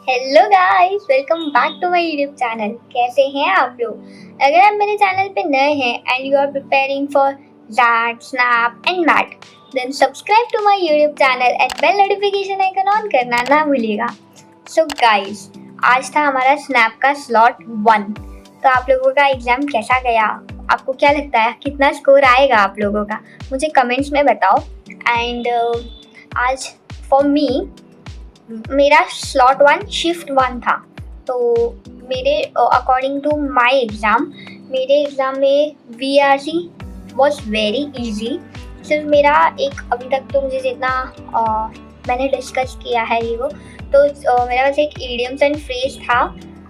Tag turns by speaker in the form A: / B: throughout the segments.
A: Hello guys, welcome back to my YouTube channel. कैसे हैं आप लोग? अगर आप मेरे चैनल पे नए हैं and you are preparing for XAT, SNAP and MAT, then subscribe to my YouTube channel and bell notification icon on करना ना भूलिएगा। सो गाइस, आज था हमारा स्नैप का स्लॉट 1। तो आप लोगों का एग्ज़ाम कैसा गया? आपको क्या लगता है कितना स्कोर आएगा आप लोगों का? मुझे कमेंट्स में बताओ। एंड आज फॉर मी मेरा स्लॉट 1 शिफ्ट 1 था। तो मेरे अकॉर्डिंग टू माय एग्ज़ाम, मेरे एग्ज़ाम में वीआरसी वाज वेरी इजी। सिर्फ मेरा एक अभी तक तो मुझे जितना मैंने डिस्कस किया है ये वो, तो मेरा बस एक इडियम्स एंड फ्रेज था।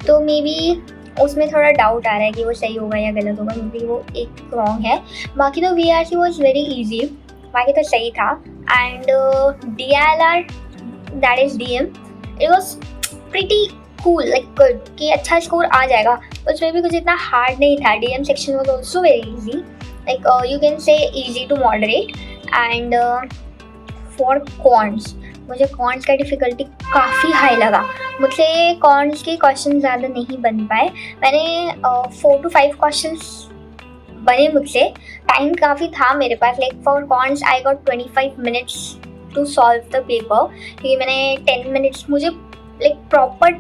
A: तो मे बी उसमें थोड़ा डाउट आ रहा है कि वो सही होगा या गलत होगा, मे बी वो एक रॉन्ग है। बाकी तो वीआरसी वाज वेरी इजी, बाकी तो सही था। And DLR, that is DM, it was pretty cool, like good, कि अच्छा स्कोर आ जाएगा। उसमें भी कुछ इतना हार्ड नहीं था। DM section was also very easy, like you can say easy to moderate. And for cons, मुझे कॉन्स का डिफ़िकल्टी काफ़ी हाई लगा। मुझसे कॉन्स के क्वेश्चन ज़्यादा नहीं बन पाए। मैंने 4 to 5 क्वेश्चंस बने मुझसे। टाइम काफ़ी था मेरे पास, like for quants I got 25 minutes to solve the paper, क्योंकि मैंने 10 मिनट्स, मुझे लाइक प्रॉपर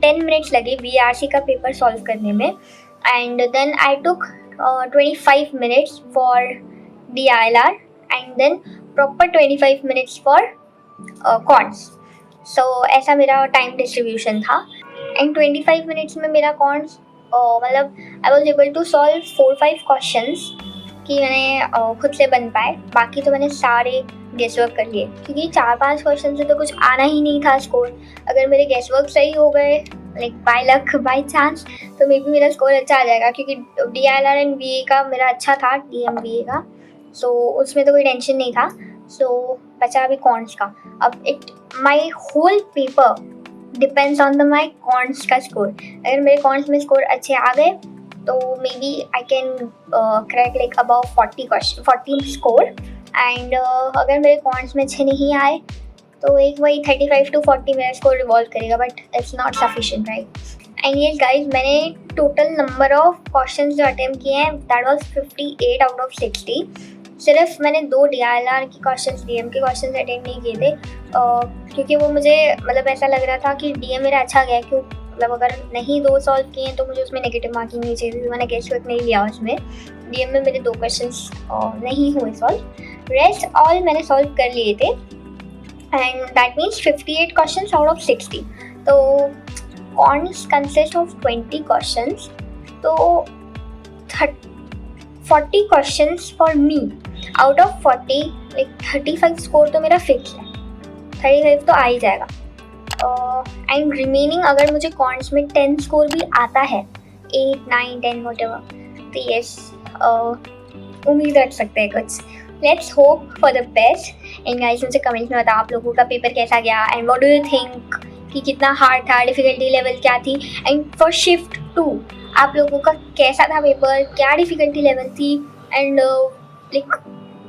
A: 10 मिनट्स लगे वीआरसी का पेपर सॉल्व करने में। And then I took 25 minutes for DILR and then proper 25 minutes for quants. So ऐसा मेरा time distribution था। एंड 25 मिनट्स में मेरा कॉन्स मतलब I was able to solve 4-5 questions कि मैंने खुद से बन पाए। बाकी तो मैंने सारे गेस वर्क कर लिए, क्योंकि 4-5 क्वेश्चन से तो कुछ आना ही नहीं था स्कोर। अगर मेरे गेस वर्क सही हो गए, like by luck, by chance, तो मे बी मेरा स्कोर अच्छा आ जाएगा, क्योंकि डीएलआर एंड बीए का मेरा अच्छा था, डीएम बीए का। सो उसमें तो कोई टेंशन नहीं था। सो बचा अभी कॉन्स का। अब it my whole paper depends on the my cons का स्कोर। अगर मेरे कॉन्स में स्कोर अच्छे आ गए तो may be I can crack like about 40 score. And अगर मेरे कॉन्स में अच्छे नहीं आए तो एक वही 35 to 40 मेरा स्कोर रिवॉल्व करेगा, but it's not sufficient, right? And yes guys, मैंने टोटल नंबर ऑफ क्वेश्चंस जो अटेम्प्ट किए हैं दैट वाज 58 out of 60। सिर्फ मैंने 2 डीआईएलआर के क्वेश्चंस, डीएम के क्वेश्चंस अटेम्प्ट नहीं किए थे, क्योंकि वो मुझे मतलब ऐसा लग रहा था कि डीएम मेरा अच्छा गया, क्यों मतलब अगर नहीं 2 सॉल्व किए हैं तो मुझे उसमें नेगेटिव मार्किंग नहीं चाहिए थी। मैंने गेस वर्क नहीं लिया उसमें। डीएम में मेरे 2 क्वेश्चंस नहीं हुए सॉल्व, रेस्ट ऑल मैंने सॉल्व कर लिए थे। And that means 58 questions out of 60। तो कॉन्स कंसिस्ट ऑफ 20 क्वेश्चंस, तो 40 questions for me out of 40, like 35 score तो मेरा फिक्स है। 35 तो आ ही जाएगा। एंड रिमेनिंग अगर मुझे कॉन्स में 10 स्कोर भी आता है, 8, 9, 10 व्हाटएवर, तो यस, उम्मीद रख सकते हैं कुछ। Let's hope for the best. And guys, मुझे कमेंट्स में बताओ आप लोगों का पेपर कैसा गया and what do you think, कि कितना हार्ड था, डिफ़िकल्टी लेवल क्या थी। एंड फॉर शिफ्ट 2 आप लोगों का कैसा था पेपर, क्या डिफ़िकल्टी लेवल थी, एंड लाइक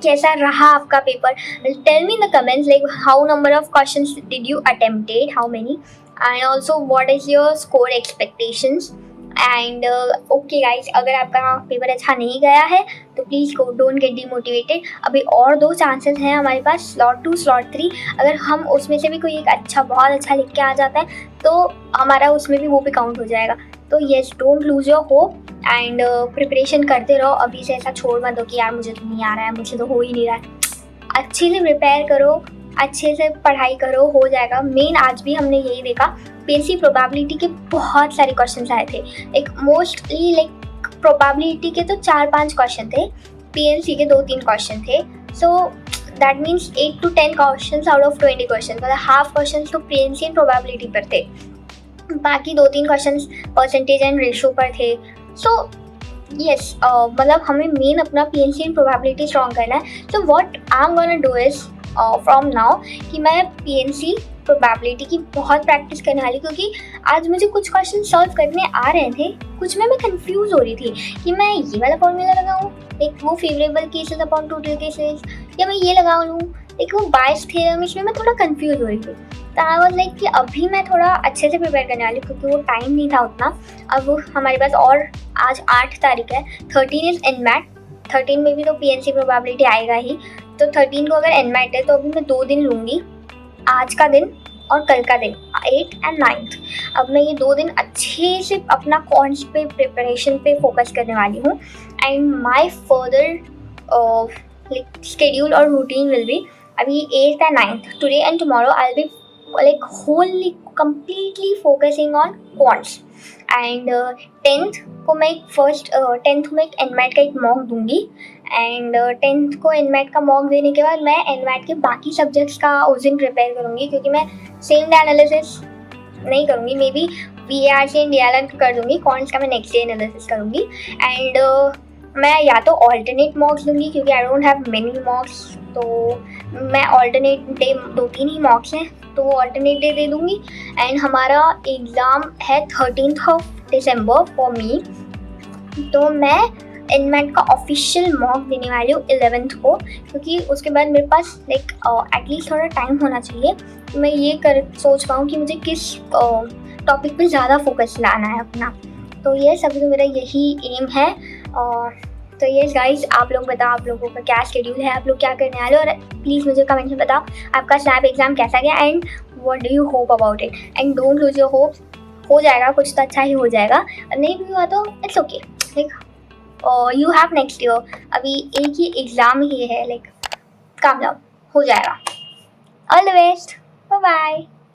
A: कैसा रहा आपका paper? Tell me in the comments, like how number of questions did you attempted, how many, and also what is your score expectations. And okay guys, अगर आपका paper अच्छा नहीं गया है तो please go, don't get demotivated. अभी और 2 chances हैं हमारे पास, स्लॉट 2, स्लॉट 3। अगर हम उसमें से भी कोई एक अच्छा, बहुत अच्छा लिख के आ जाता है तो हमारा उसमें भी वो भी काउंट हो जाएगा। तो yes, don't lose your hope and preparation करते रहो। अभी से ऐसा छोड़ मत दो कि यार मुझे तो नहीं आ रहा है, मुझे तो हो ही नहीं रहा है। अच्छे से प्रिपेयर करो, अच्छे से पढ़ाई करो, हो जाएगा। मेन आज भी हमने यही देखा, पीएनसी प्रोबेबिलिटी के बहुत सारे क्वेश्चंस आए थे, लाइक मोस्टली लाइक प्रोबेबिलिटी के तो 4-5 क्वेश्चन थे, पीएनसी के 2-3 क्वेश्चन थे। So that means 8 to 10 question out of 20 question, मतलब हाफ क्वेश्चन तो पीएनसी एंड प्रोबेबिलिटी पर थे, बाकी 2-3 क्वेश्चन परसेंटेज एंड रेशो पर थे। सो यस, मतलब हमें मेन अपना पीएनसी एंड प्रोबेबिलिटी स्ट्रॉन्ग करना है। So what I am gonna do is from now कि मैं पीएनसी प्रोबेबिलिटी की बहुत प्रैक्टिस करने वाली, क्योंकि आज मुझे कुछ क्वेश्चन सॉल्व करने आ रहे थे, कुछ में मैं कंफ्यूज हो रही थी कि मैं ये वाला फॉर्मूला लगाऊं, एक वो favourable cases upon total cases, या मैं ये लगा लूँ, लेकिन वो बायस थ्योरम इसमें मैं थोड़ा कंफ्यूज हो रही थी। तो आई वाज लाइक कि अभी मैं थोड़ा अच्छे से प्रिपेयर करने वाली हूँ, क्योंकि वो टाइम नहीं था उतना। अब वो हमारे पास, और आज 8 तारीख है, 13 इज एनमैट, 13 में भी तो पीएनसी प्रोबेबिलिटी आएगा ही। तो 13 को अगर एनमैट है तो अभी मैं 2 दिन लूँगी, आज का दिन और कल का दिन, 8 एंड 9। अब मैं ये 2 दिन अच्छे से अपना कॉन्स पे प्रिपरेशन पे फोकस करने वाली हूँ। And my further like schedule और रूटीन विल बी, अभी 8th and 9th, today and tomorrow I will be like holy completely focusing on quants. And 10th को मैं एक 10th को मैं एक एनमैट का एक मॉक दूंगी। एंड 10th को एनमैट का मॉक देने के बाद मैं एनमैट के बाकी सब्जेक्ट्स का उस दिन प्रिपेयर करूँगी, क्योंकि मैं सेम डे एनालिसिस नहीं करूँगी, may be VARC and DLN कर दूँगी, कॉन्स का मैं नेक्स्ट डे एनालिसिस करूँगी। एंड मैं या तो ऑल्टरनेट मॉक्स दूंगी, क्योंकि आई डोंट हैव मेनी मॉक्स, तो मैं ऑल्टरनेट डे 2-3 ही मॉक्स हैं तो ऑल्टरनेट डे दे दूंगी। एंड हमारा एग्ज़ाम है 13th of December for me, तो मैं एनमैट का ऑफिशियल मॉक देने वाली हूँ 11th को, क्योंकि उसके बाद मेरे पास लाइक एटलीस्ट थोड़ा टाइम होना चाहिए। मैं ये सोच पाऊँ कि मुझे किस टॉपिक पे ज़्यादा फोकस लाना है अपना। तो ये सब तो मेरा यही एम है। तो ये गाइस, आप लोग बताओ आप लोगों का क्या शेड्यूल है, आप लोग क्या करने वाले हो, और प्लीज़ मुझे कमेंट में बताओ आपका स्नैप एग्ज़ाम कैसा गया and what do you hope about it. And don't lose your hope, हो जाएगा, कुछ तो अच्छा ही हो जाएगा, नहीं भी हुआ तो it's okay, like you have next year, अभी एक ही एग्ज़ाम ही है, लाइक काम डाउन, हो जाएगा। All the best, bye bye.